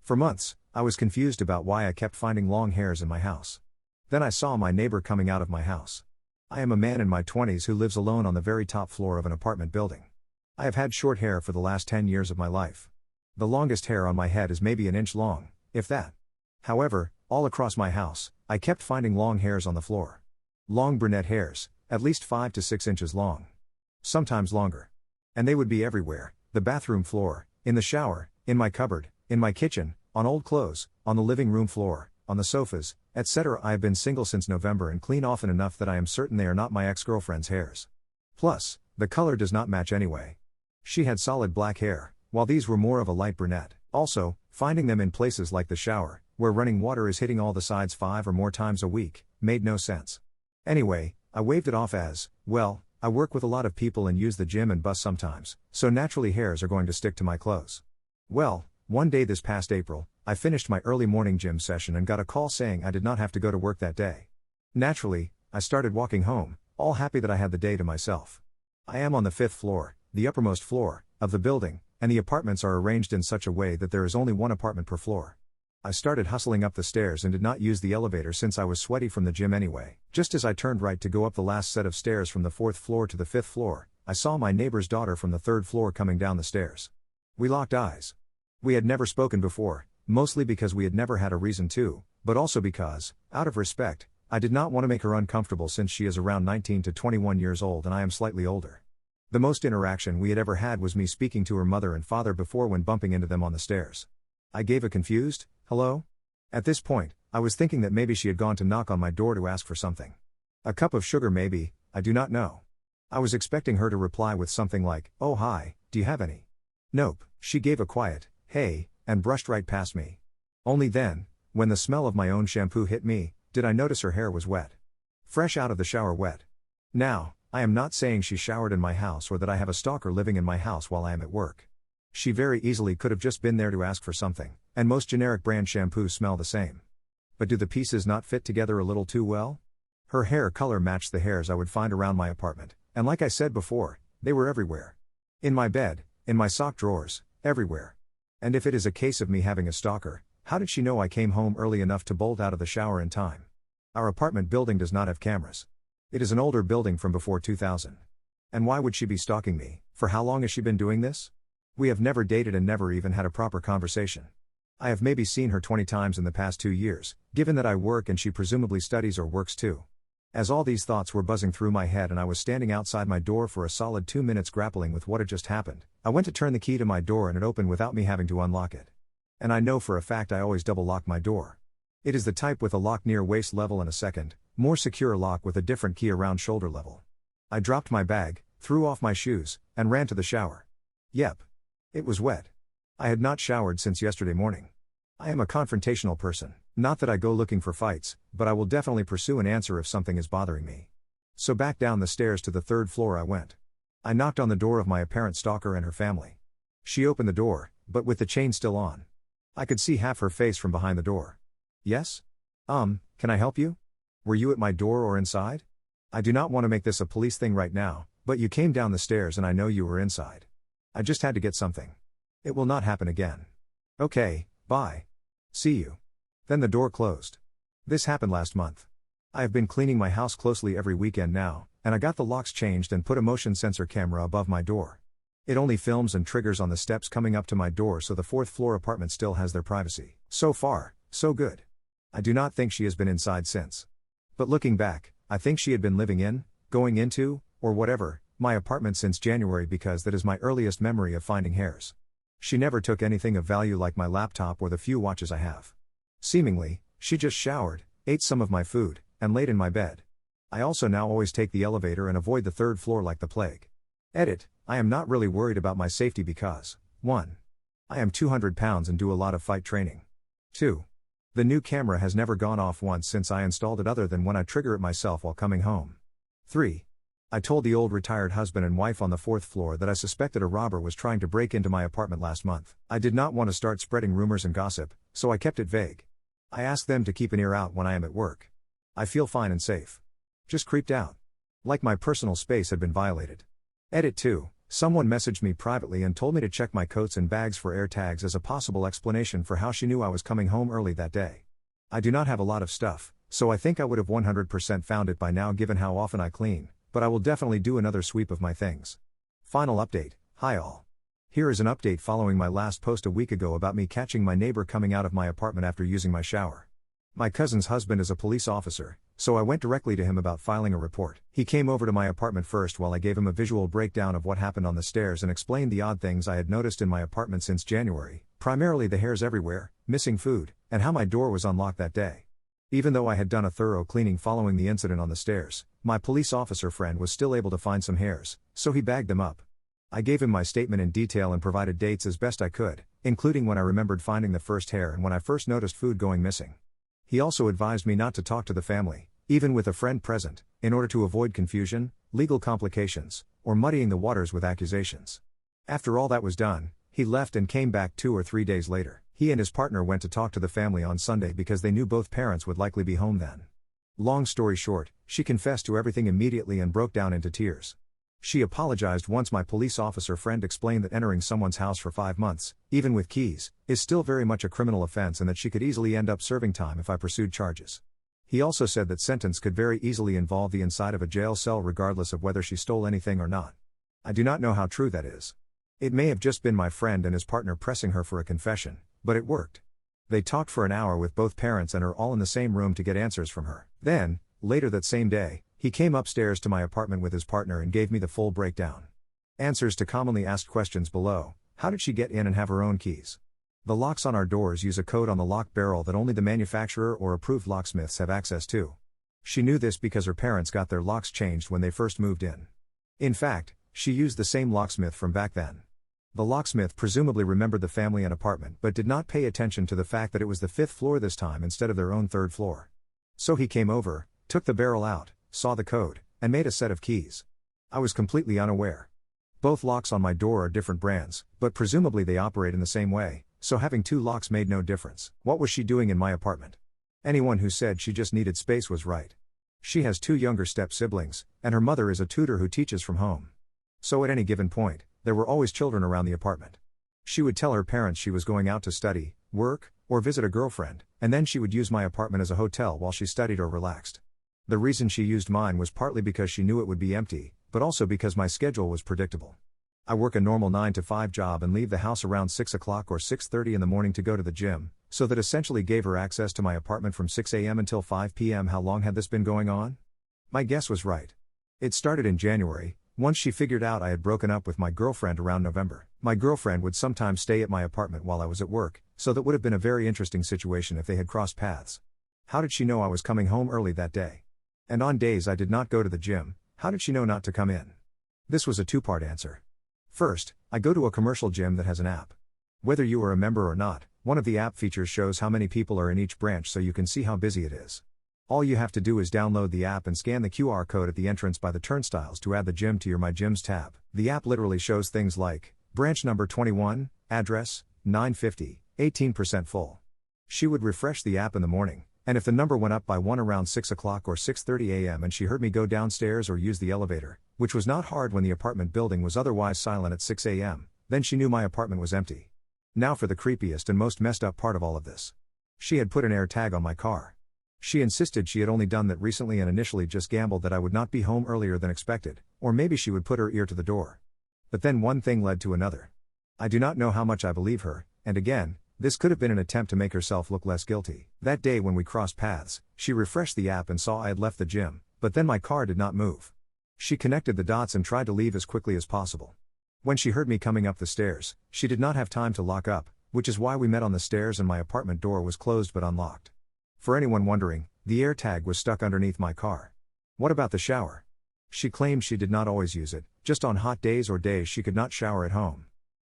For months, I was confused about why I kept finding long hairs in my house. Then I saw my neighbor coming out of my house. I am a man in my 20s who lives alone on the very top floor of an apartment building. I have had short hair for the last 10 years of my life. The longest hair on my head is maybe an inch long, if that. However, all across my house, I kept finding long hairs on the floor. Long brunette hairs, at least 5 to 6 inches long. Sometimes longer. And they would be everywhere: the bathroom floor, in the shower, in my cupboard, in my kitchen, on old clothes, on the living room floor, on the sofas, etc. I have been single since November and clean often enough that I am certain they are not my ex-girlfriend's hairs. Plus, the color does not match anyway. She had solid black hair, while these were more of a light brunette. Also, finding them in places like the shower, where running water is hitting all the sides 5 or more times a week, made no sense. Anyway, I waved it off as, well, I work with a lot of people and use the gym and bus sometimes, so naturally hairs are going to stick to my clothes. Well, one day this past April, I finished my early morning gym session and got a call saying I did not have to go to work that day. Naturally, I started walking home, all happy that I had the day to myself. I am on the 5th floor, the uppermost floor, of the building, and the apartments are arranged in such a way that there is only one apartment per floor. I started hustling up the stairs and did not use the elevator since I was sweaty from the gym anyway. Just as I turned right to go up the last set of stairs from the 4th floor to the 5th floor, I saw my neighbor's daughter from the 3rd floor coming down the stairs. We locked eyes. We had never spoken before, mostly because we had never had a reason to, but also because, out of respect, I did not want to make her uncomfortable since she is around 19 to 21 years old and I am slightly older. The most interaction we had ever had was me speaking to her mother and father before when bumping into them on the stairs. I gave a confused, hello? At this point, I was thinking that maybe she had gone to knock on my door to ask for something. A cup of sugar maybe, I do not know. I was expecting her to reply with something like, oh hi, do you have any? Nope, she gave a quiet, hey, and brushed right past me. Only then, when the smell of my own shampoo hit me, did I notice her hair was wet. Fresh out of the shower wet. Now, I am not saying she showered in my house or that I have a stalker living in my house while I am at work. She very easily could have just been there to ask for something, and most generic brand shampoos smell the same. But do the pieces not fit together a little too well? Her hair color matched the hairs I would find around my apartment, and like I said before, they were everywhere. In my bed, in my sock drawers, everywhere. And if it is a case of me having a stalker, how did she know I came home early enough to bolt out of the shower in time? Our apartment building does not have cameras. It is an older building from before 2000. And why would she be stalking me? For how long has she been doing this? We have never dated and never even had a proper conversation. I have maybe seen her 20 times in the past 2 years, given that I work and she presumably studies or works too. As all these thoughts were buzzing through my head and I was standing outside my door for a solid 2 minutes grappling with what had just happened, I went to turn the key to my door and it opened without me having to unlock it. And I know for a fact I always double lock my door. It is the type with a lock near waist level and a second, more secure lock with a different key around shoulder level. I dropped my bag, threw off my shoes, and ran to the shower. Yep. It was wet. I had not showered since yesterday morning. I am a confrontational person, not that I go looking for fights, but I will definitely pursue an answer if something is bothering me. So back down the stairs to the 3rd floor I went. I knocked on the door of my apparent stalker and her family. She opened the door, but with the chain still on. I could see half her face from behind the door. Yes? Can I help you? Were you at my door or inside? I do not want to make this a police thing right now, but you came down the stairs and I know you were inside. I just had to get something. It will not happen again. Okay, bye. See you. Then the door closed. This happened last month. I have been cleaning my house closely every weekend now, and I got the locks changed and put a motion sensor camera above my door. It only films and triggers on the steps coming up to my door so the 4th floor apartment still has their privacy. So far, so good. I do not think she has been inside since. But looking back, I think she had been living in, going into, or whatever, my apartment since January because that is my earliest memory of finding hairs. She never took anything of value like my laptop or the few watches I have. Seemingly, she just showered, ate some of my food, and laid in my bed. I also now always take the elevator and avoid the 3rd floor like the plague. Edit, I am not really worried about my safety because, 1. I am 200 pounds and do a lot of fight training. 2. The new camera has never gone off once since I installed it other than when I trigger it myself while coming home. 3. I told the old retired husband and wife on the 4th floor that I suspected a robber was trying to break into my apartment last month. I did not want to start spreading rumors and gossip, so I kept it vague. I asked them to keep an ear out when I am at work. I feel fine and safe. Just creeped out. Like my personal space had been violated. Edit 2. Someone messaged me privately and told me to check my coats and bags for air tags as a possible explanation for how she knew I was coming home early that day. I do not have a lot of stuff, so I think I would have 100% found it by now given how often I clean, but I will definitely do another sweep of my things. Final update. Hi all. Here is an update following my last post a week ago about me catching my neighbor coming out of my apartment after using my shower. My cousin's husband is a police officer, so I went directly to him about filing a report. He came over to my apartment first while I gave him a visual breakdown of what happened on the stairs and explained the odd things I had noticed in my apartment since January, primarily the hairs everywhere, missing food, and how my door was unlocked that day. Even though I had done a thorough cleaning following the incident on the stairs, my police officer friend was still able to find some hairs, so he bagged them up. I gave him my statement in detail and provided dates as best I could, including when I remembered finding the first hair and when I first noticed food going missing. He also advised me not to talk to the family, even with a friend present, in order to avoid confusion, legal complications, or muddying the waters with accusations. After all that was done, he left and came back 2 or 3 days later. He and his partner went to talk to the family on Sunday because they knew both parents would likely be home then. Long story short, she confessed to everything immediately and broke down into tears. She apologized once my police officer friend explained that entering someone's house for 5 months, even with keys, is still very much a criminal offense and that she could easily end up serving time if I pursued charges. He also said that sentence could very easily involve the inside of a jail cell regardless of whether she stole anything or not. I do not know how true that is. It may have just been my friend and his partner pressing her for a confession, but it worked. They talked for an hour with both parents and her all in the same room to get answers from her. Then, later that same day, he came upstairs to my apartment with his partner and gave me the full breakdown. Answers to commonly asked questions below. How did she get in and have her own keys? The locks on our doors use a code on the lock barrel that only the manufacturer or approved locksmiths have access to. She knew this because her parents got their locks changed when they first moved in. In fact, she used the same locksmith from back then. The locksmith presumably remembered the family and apartment but did not pay attention to the fact that it was the 5th floor this time instead of their own 3rd floor. So he came over, took the barrel out, saw the code, and made a set of keys. I was completely unaware. Both locks on my door are different brands, but presumably they operate in the same way, so having 2 locks made no difference. What was she doing in my apartment? Anyone who said she just needed space was right. She has 2 younger step-siblings, and her mother is a tutor who teaches from home. So at any given point, there were always children around the apartment. She would tell her parents she was going out to study, work, or visit a girlfriend, and then she would use my apartment as a hotel while she studied or relaxed. The reason she used mine was partly because she knew it would be empty, but also because my schedule was predictable. I work a normal 9-to-5 job and leave the house around 6 o'clock or 6:30 in the morning to go to the gym, so that essentially gave her access to my apartment from 6 a.m. until 5 p.m. How long had this been going on? My guess was right. It started in January, once she figured out I had broken up with my girlfriend around November. My girlfriend would sometimes stay at my apartment while I was at work, so that would have been a very interesting situation if they had crossed paths. How did she know I was coming home early that day? And on days I did not go to the gym, how did she know not to come in? This was a 2-part answer. First, I go to a commercial gym that has an app. Whether you are a member or not, one of the app features shows how many people are in each branch so you can see how busy it is. All you have to do is download the app and scan the QR code at the entrance by the turnstiles to add the gym to your My Gyms tab. The app literally shows things like, branch number 21, address, 950, 18% full. She would refresh the app in the morning, and if the number went up by 1 around 6 o'clock or 6:30 a.m. and she heard me go downstairs or use the elevator, which was not hard when the apartment building was otherwise silent at 6 a.m., then she knew my apartment was empty. Now for the creepiest and most messed up part of all of this. She had put an air tag on my car. She insisted she had only done that recently and initially just gambled that I would not be home earlier than expected, or maybe she would put her ear to the door. But then one thing led to another. I do not know how much I believe her, and again, this could have been an attempt to make herself look less guilty. That day when we crossed paths, she refreshed the app and saw I had left the gym, but then my car did not move. She connected the dots and tried to leave as quickly as possible. When she heard me coming up the stairs, she did not have time to lock up, which is why we met on the stairs and my apartment door was closed but unlocked. For anyone wondering, the AirTag was stuck underneath my car. What about the shower? She claimed she did not always use it, just on hot days or days she could not shower at home.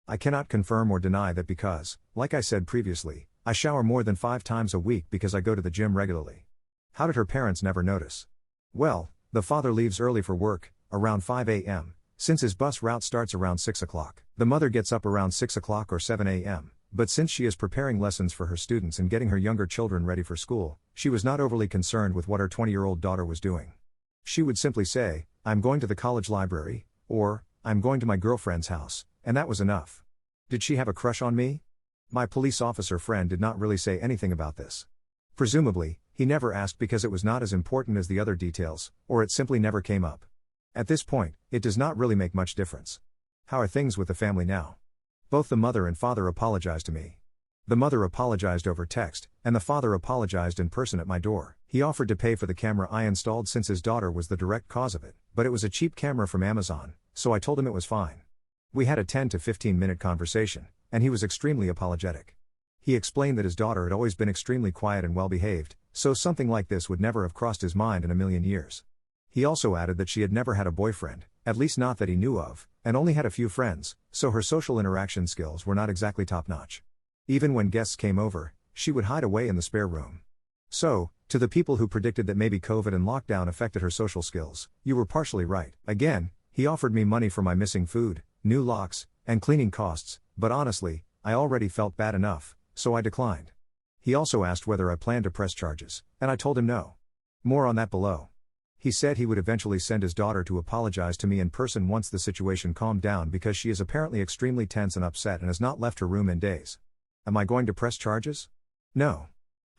I cannot confirm or deny that because, like I said previously, I shower more than 5 times a week because I go to the gym regularly. How did her parents never notice? Well, the father leaves early for work, around 5 a.m., since his bus route starts around 6 o'clock. The mother gets up around 6 o'clock or 7 a.m., but since she is preparing lessons for her students and getting her younger children ready for school, she was not overly concerned with what her 20-year-old daughter was doing. She would simply say, "I'm going to the college library," or, I'm going to my girlfriend's house, and that was enough. Did she have a crush on me? My police officer friend did not really say anything about this. Presumably, he never asked because it was not as important as the other details, or it simply never came up. At this point, it does not really make much difference. How are things with the family now? Both the mother and father apologized to me. The mother apologized over text, and the father apologized in person at my door. He offered to pay for the camera I installed since his daughter was the direct cause of it, but it was a cheap camera from Amazon, so I told him it was fine. We had a 10 to 15 minute conversation, and he was extremely apologetic. He explained that his daughter had always been extremely quiet and well behaved, so something like this would never have crossed his mind in a million years. He also added that she had never had a boyfriend, at least not that he knew of, and only had a few friends, so her social interaction skills were not exactly top-notch. Even when guests came over, she would hide away in the spare room. So, to the people who predicted that maybe COVID and lockdown affected her social skills, you were partially right. Again, he offered me money for my missing food, new locks, and cleaning costs, but honestly, I already felt bad enough, so I declined. He also asked whether I planned to press charges, and I told him no. More on that below. He said he would eventually send his daughter to apologize to me in person once the situation calmed down because she is apparently extremely tense and upset and has not left her room in days. Am I going to press charges? No.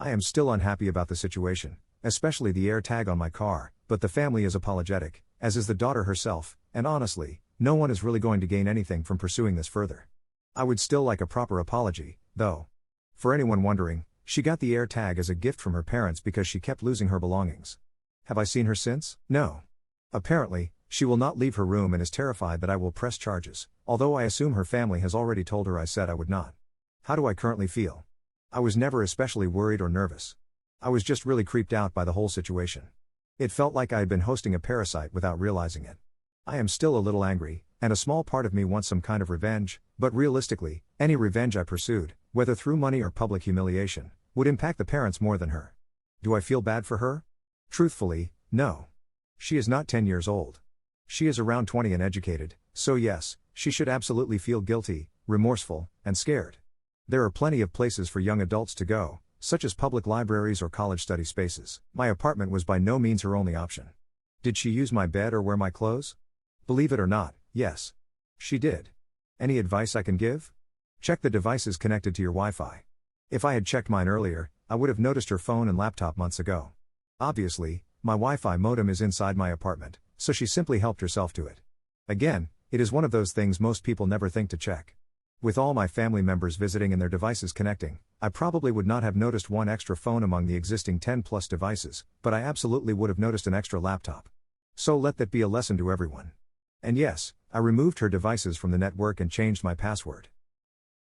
I am still unhappy about the situation, especially the air tag on my car, but the family is apologetic, as is the daughter herself, and honestly, no one is really going to gain anything from pursuing this further. I would still like a proper apology, though. For anyone wondering, she got the air tag as a gift from her parents because she kept losing her belongings. Have I seen her since? No. Apparently, she will not leave her room and is terrified that I will press charges, although I assume her family has already told her I said I would not. How do I currently feel? I was never especially worried or nervous. I was just really creeped out by the whole situation. It felt like I had been hosting a parasite without realizing it. I am still a little angry, and a small part of me wants some kind of revenge, but realistically, any revenge I pursued, whether through money or public humiliation, would impact the parents more than her. Do I feel bad for her? Truthfully, no. She is not 10 years old. She is around 20 and educated, so yes, she should absolutely feel guilty, remorseful, and scared. There are plenty of places for young adults to go, such as public libraries or college study spaces. My apartment was by no means her only option. Did she use my bed or wear my clothes? Believe it or not, yes. She did. Any advice I can give? Check the devices connected to your Wi-Fi. If I had checked mine earlier, I would have noticed her phone and laptop months ago. Obviously, my Wi-Fi modem is inside my apartment, so she simply helped herself to it. Again, it is one of those things most people never think to check. With all my family members visiting and their devices connecting, I probably would not have noticed one extra phone among the existing 10 plus devices, but I absolutely would have noticed an extra laptop. So let that be a lesson to everyone. And yes, I removed her devices from the network and changed my password.